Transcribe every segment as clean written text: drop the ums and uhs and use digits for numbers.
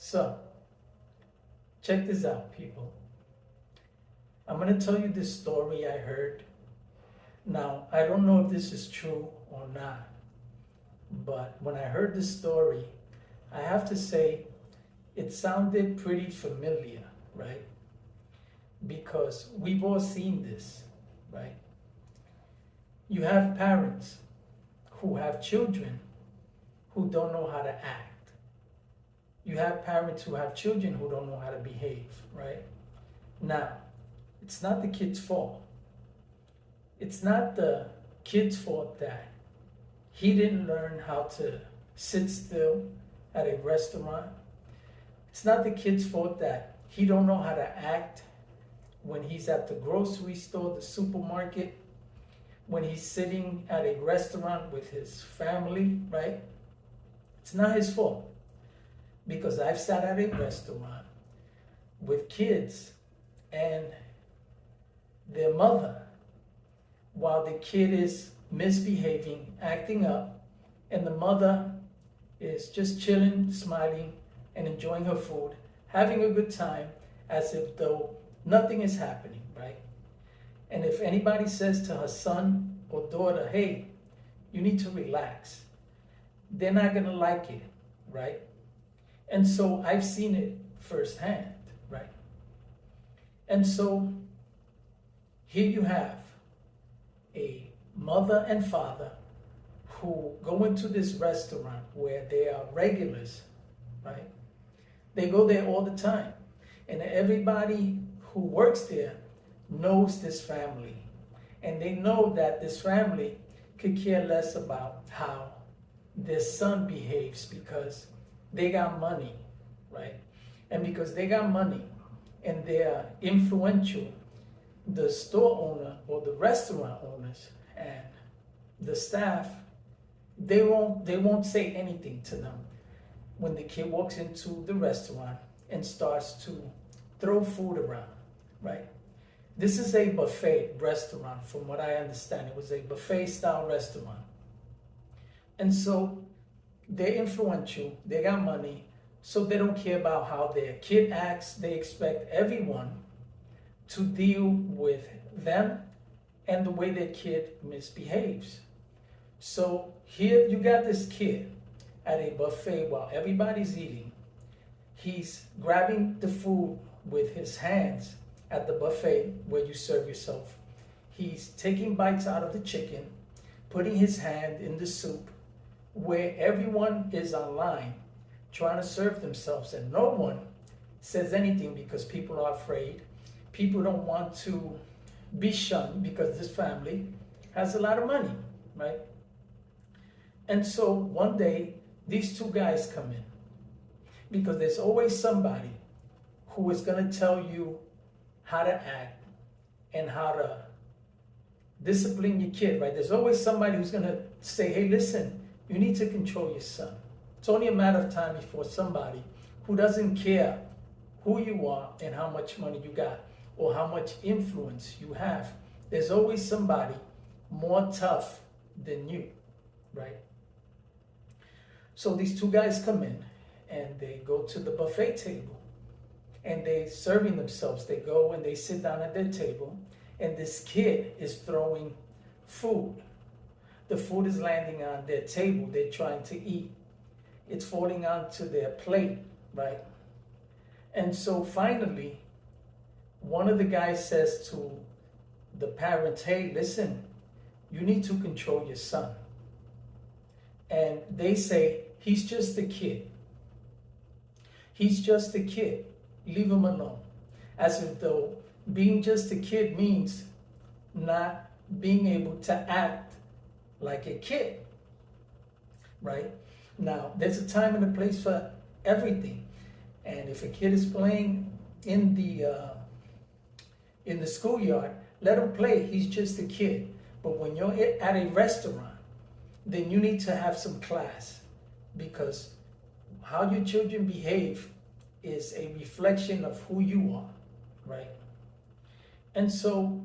So, check this out, people. I'm going to tell you this story I heard. Now, I don't know if this is true or not, but when I heard this story, I have to say it sounded pretty familiar, right? Because we've all seen this, right? You have parents who have children who don't know how to act. You have parents who have children who don't know how to behave, right? Now, it's not the kid's fault. It's not the kid's fault that he didn't learn how to sit still at a restaurant. It's not the kid's fault that he don't know how to act when he's at the grocery store, the supermarket, when he's sitting at a restaurant with his family, right? It's not his fault. Because I've sat at a restaurant with kids and their mother while the kid is misbehaving, acting up, and the mother is just chilling, smiling, and enjoying her food, having a good time as if though nothing is happening, right? And if anybody says to her son or daughter, hey, you need to relax, they're not gonna like it, right? And so I've seen it firsthand, right? And so here you have a mother and father who go into this restaurant where they are regulars, right? They go there all the time. And everybody who works there knows this family. And they know that this family could care less about how their son behaves because they got money, right? And because they got money and they're influential, the store owner or the restaurant owners and the staff, they won't say anything to them when the kid walks into the restaurant and starts to throw food around, right? This is a buffet restaurant, from what I understand. It was a buffet style restaurant. And so they're influential, they got money, so they don't care about how their kid acts. They expect everyone to deal with them and the way their kid misbehaves. So here you got this kid at a buffet while everybody's eating. He's grabbing the food with his hands at the buffet where you serve yourself. He's taking bites out of the chicken, putting his hand in the soup, where everyone is online trying to serve themselves and no one says anything because people are afraid. People don't want to be shunned because this family has a lot of money, right? And so one day, these two guys come in because there's always somebody who is going to tell you how to act and how to discipline your kid, right? There's always somebody who's going to say, hey, listen, you need to control your son. It's only a matter of time before somebody who doesn't care who you are and how much money you got or how much influence you have. There's always somebody more tough than you, right? So these two guys come in and they go to the buffet table and they're serving themselves. They go and they sit down at their table and this kid is throwing food. The food is landing on their table. They're trying to eat. It's falling onto their plate, right? And so finally, one of the guys says to the parents, hey, listen, you need to control your son. And they say, he's just a kid. He's just a kid. Leave him alone. As if though being just a kid means not being able to act like a kid, right? Now, there's a time and a place for everything. And if a kid is playing in the schoolyard, let him play. He's just a kid. But when you're at a restaurant, then you need to have some class, because how your children behave is a reflection of who you are, right? And so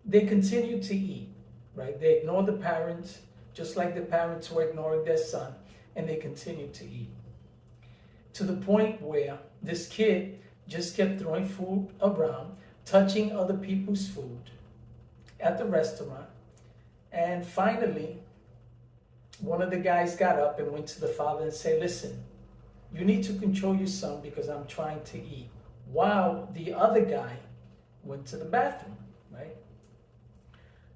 they continue to eat, right? They ignore the parents, just like the parents were ignoring their son, and they continue to eat. to the point where this kid just kept throwing food around, touching other people's food at the restaurant. And finally, one of the guys got up and went to the father and said, listen, you need to control your son because I'm trying to eat. While the other guy went to the bathroom, right?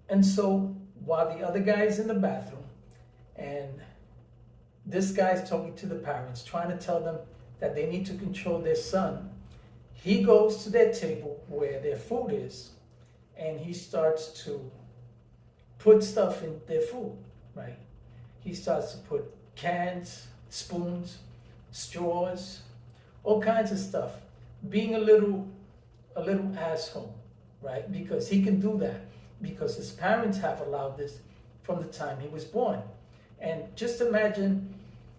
And so while the other guy is in the bathroom and this guy's talking to the parents, trying to tell them that they need to control their son, he goes to their table where their food is and he starts to put stuff in their food, right? He starts to put cans, spoons, straws, all kinds of stuff, being a little asshole, right? Because he can do that because his parents have allowed this from the time he was born. And just imagine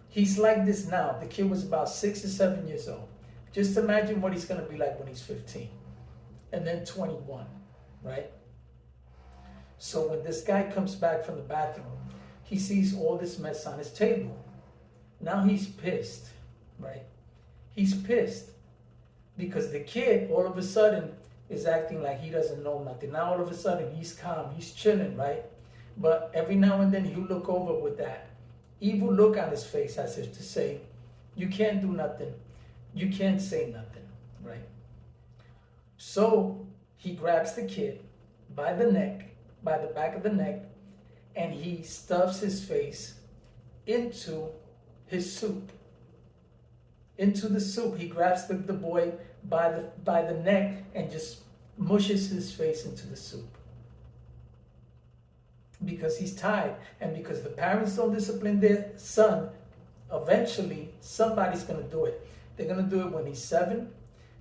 he's like this now. The kid was about 6 or 7 years old. Just imagine what he's going to be like when he's 15 and then 21, right? So when this guy comes back from the bathroom, he sees all this mess on his table. Now he's pissed, right? He's pissed because the kid all of a sudden is acting like he doesn't know nothing. Now all of a sudden he's calm, he's chilling, right? But every now and then he'll look over with that evil look on his face as if to say, you can't do nothing. You can't say nothing, right? So he grabs the kid by the neck, by the back of the neck, and he stuffs his face into his soup. Into the soup. He grabs the boy by the neck and just mushes his face into the soup. Because he's tired and because the parents don't discipline their son, eventually somebody's going to do it. They're going to do it when he's 7,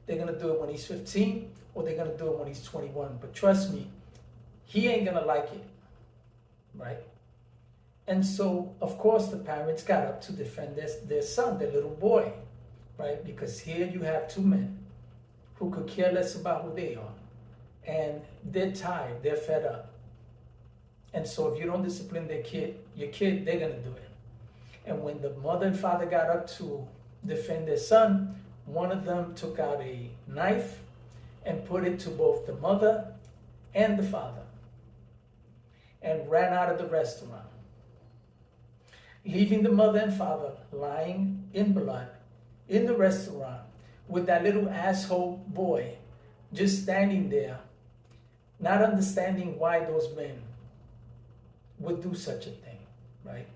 they're going to do it when he's 15, or they're going to do it when he's 21. But trust me, he ain't going to like it, right? And so, of course, the parents got up to defend their son, their little boy, right? Because here you have two men who could care less about who they are. And they're tired, they're fed up. And so if you don't discipline your kid, they're going to do it. And when the mother and father got up to defend their son, one of them took out a knife and put it to both the mother and the father and ran out of the restaurant, leaving the mother and father lying in blood in the restaurant with that little asshole boy just standing there, not understanding why those men would do such a thing, right?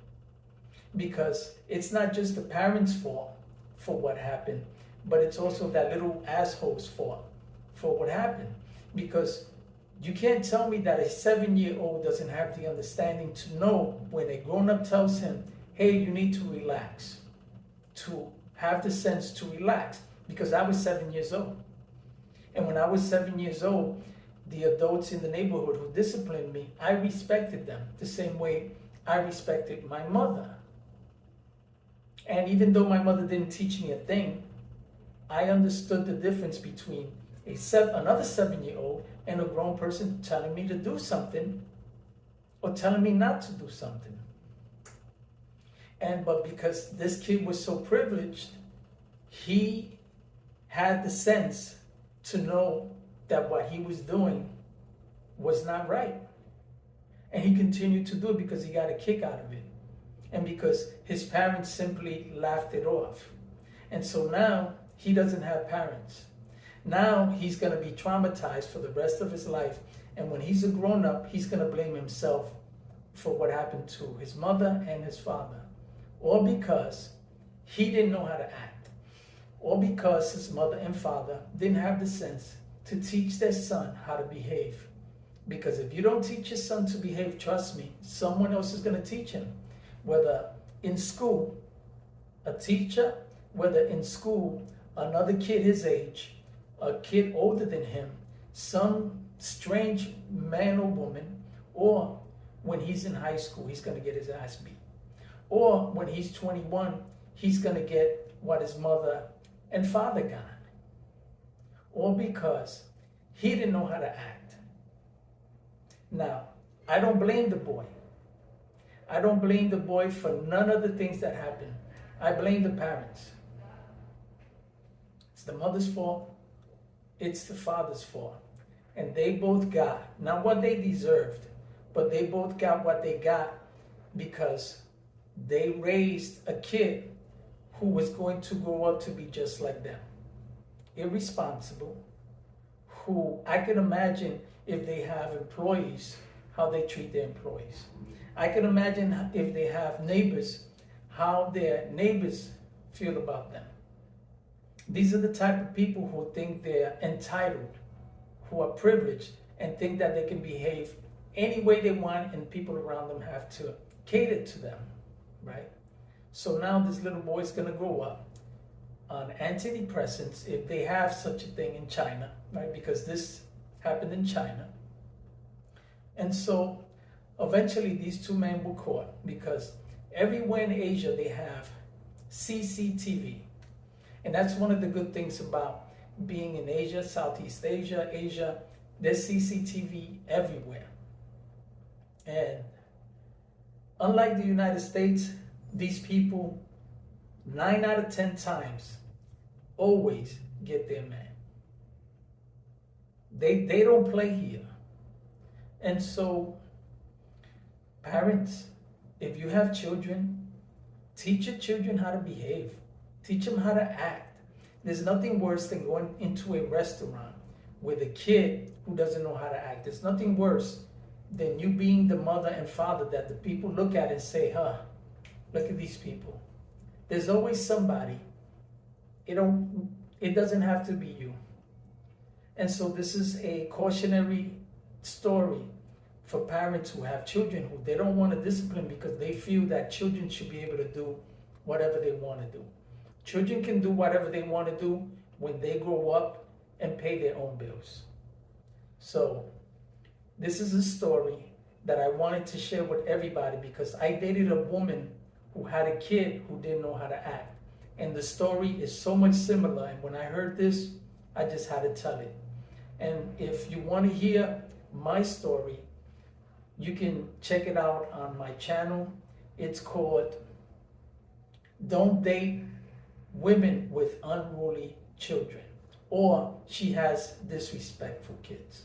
Because it's not just the parents' fault for what happened, but it's also that little asshole's fault for what happened. Because you can't tell me that a 7-year-old doesn't have the understanding to know when a grown-up tells him, hey, you need to relax, to have the sense to relax. Because I was 7 years old. And when I was 7 years old, the adults in the neighborhood who disciplined me, I respected them the same way I respected my mother. And even though my mother didn't teach me a thing, I understood the difference between another 7-year-old and a grown person telling me to do something or telling me not to do something. But because this kid was so privileged, he had the sense to know that what he was doing was not right. And he continued to do it because he got a kick out of it. And because his parents simply laughed it off. And so now he doesn't have parents. Now he's going to be traumatized for the rest of his life. And when he's a grown up, he's going to blame himself for what happened to his mother and his father. All because he didn't know how to act. All because his mother and father didn't have the sense to teach their son how to behave. Because if you don't teach your son to behave, trust me, someone else is going to teach him. Whether in school, a teacher, whether in school, another kid his age, a kid older than him, some strange man or woman, or when he's in high school, he's going to get his ass beat. Or when he's 21, he's going to get what his mother and father got. All because he didn't know how to act. Now, I don't blame the boy. I don't blame the boy for none of the things that happened. I blame the parents. It's the mother's fault, it's the father's fault. And they both got, not what they deserved, but they both got what they got because they raised a kid who was going to grow up to be just like them. Irresponsible, who I can imagine if they have employees, how they treat their employees. I can imagine if they have neighbors, how their neighbors feel about them. These are the type of people who think they're entitled, who are privileged, and think that they can behave any way they want and people around them have to cater to them, right? So now this little boy is gonna grow up on antidepressants, if they have such a thing in China, right? Because this happened in China. And so eventually these two men were caught because everywhere in Asia they have CCTV. And that's one of the good things about being in Asia, Southeast Asia, there's CCTV everywhere. And unlike the United States, these people, 9 out of 10 times, always get their man. They don't play here. And so, parents, if you have children, teach your children how to behave. Teach them how to act. There's nothing worse than going into a restaurant with a kid who doesn't know how to act. There's nothing worse than you being the mother and father that the people look at and say, look at these people. There's always somebody. It doesn't have to be you. And so this is a cautionary story for parents who have children who they don't want to discipline because they feel that children should be able to do whatever they want to do. Children can do whatever they want to do when they grow up and pay their own bills. So this is a story that I wanted to share with everybody because I dated a woman who had a kid who didn't know how to act. And the story is so much similar. And when I heard this, I just had to tell it. And if you want to hear my story, you can check it out on my channel. It's called Don't Date Women with Unruly Children, or She Has Disrespectful Kids.